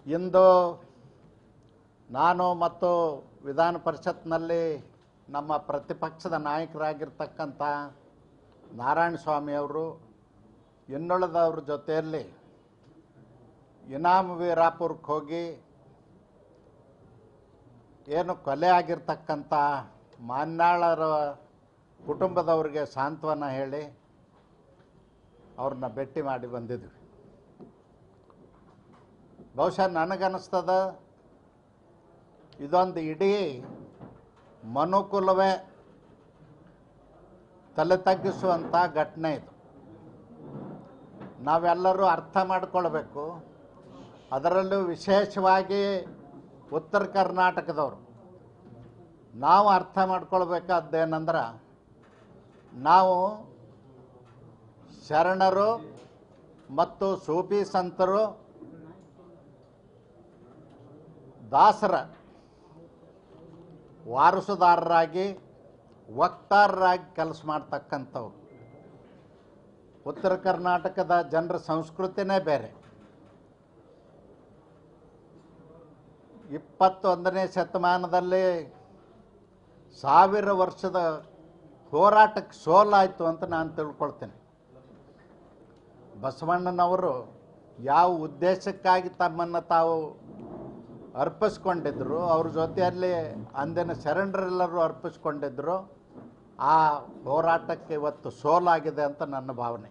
ಇಂದು ನಾನು ಮತ್ತು ವಿಧಾನ ಪರಿಷತ್ನಲ್ಲಿ ನಮ್ಮ ಪ್ರತಿಪಕ್ಷದ ನಾಯಕರಾಗಿರ್ತಕ್ಕಂಥ ನಾರಾಯಣಸ್ವಾಮಿ ಅವರು ಇನ್ನುಳಿದವ್ರ ಜೊತೆಯಲ್ಲಿ ಇನಾಮ್ ವೀರಾಪುರಕ್ಕೆ ಹೋಗಿ ಏನು ಕೊಲೆ ಆಗಿರ್ತಕ್ಕಂಥ ಮಾನ್ಯಾಳರ ಕುಟುಂಬದವರಿಗೆ ಸಾಂತ್ವನ ಹೇಳಿ ಅವ್ರನ್ನ ಭೇಟಿ ಮಾಡಿ ಬಂದಿದ್ವಿ. ಬಹುಶಃ ನನಗನ್ನಿಸ್ತದ ಇದೊಂದು ಇಡೀ ಮನುಕುಲವೇ ತಲೆ ತಗ್ಗಿಸುವಂಥ ಘಟನೆ ಇದು. ನಾವೆಲ್ಲರೂ ಅರ್ಥ ಮಾಡಿಕೊಳ್ಬೇಕು. ಅದರಲ್ಲೂ ವಿಶೇಷವಾಗಿ ಉತ್ತರ ಕರ್ನಾಟಕದವರು ನಾವು ಅರ್ಥ ಮಾಡ್ಕೊಳ್ಬೇಕಾದ್ದೇನೆಂದ್ರೆ, ನಾವು ಶರಣರು ಮತ್ತು ಸೂಫಿ ಸಂತರು ದಾಸರ ವಾರಸುದಾರರಾಗಿ ವಕ್ತಾರರಾಗಿ ಕೆಲಸ ಮಾಡ್ತಕ್ಕಂಥವ್ರು. ಉತ್ತರ ಕರ್ನಾಟಕದ ಜನರ ಸಂಸ್ಕೃತಿನೇ ಬೇರೆ. 21ನೇ ಶತಮಾನದಲ್ಲಿ 1000 ವರ್ಷದ ಹೋರಾಟಕ್ಕೆ ಸೋಲಾಯಿತು ಅಂತ ನಾನು ತಿಳ್ಕೊಳ್ತೇನೆ. ಬಸವಣ್ಣನವರು ಯಾವ ಉದ್ದೇಶಕ್ಕಾಗಿ ತಮ್ಮನ್ನು ತಾವು ಅರ್ಪಿಸ್ಕೊಂಡಿದ್ರು, ಅವ್ರ ಜೊತೆಯಲ್ಲಿ ಅಂದಿನ ಶರಣರೆಲ್ಲರೂ ಅರ್ಪಿಸ್ಕೊಂಡಿದ್ರು, ಆ ಹೋರಾಟಕ್ಕೆ ಇವತ್ತು ಸೋಲಾಗಿದೆ ಅಂತ ನನ್ನ ಭಾವನೆ.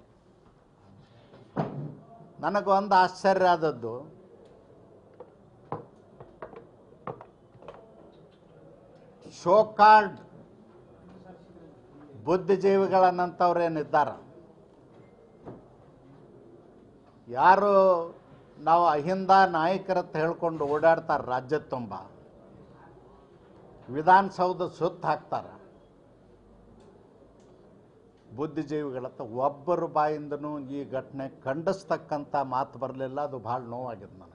ನನಗೊಂದು ಆಶ್ಚರ್ಯ ಆದದ್ದು, ಶೋಕಾಲ್ಡ್ ಬುದ್ಧಿಜೀವಿಗಳನ್ನಂಥವ್ರೇನಿದ್ದಾರೆ, ಯಾರು ನಾವು ಅಹಿಂದ ನಾಯಕರತ್ತ ಹೇಳ್ಕೊಂಡು ಓಡಾಡ್ತಾರೆ, ರಾಜ್ಯದ ತುಂಬ ವಿಧಾನಸೌಧ ಸುತ್ತ ಹಾಕ್ತಾರೆ, ಬುದ್ಧಿಜೀವಿಗಳತ್ತ ಒಬ್ಬರು ಬಾಯಿಂದನೂ ಈ ಘಟನೆ ಖಂಡಿಸ್ತಕ್ಕಂಥ ಮಾತು ಬರಲಿಲ್ಲ. ಅದು ಭಾಳ ನೋವಾಗಿದೆ ನನಗೆ.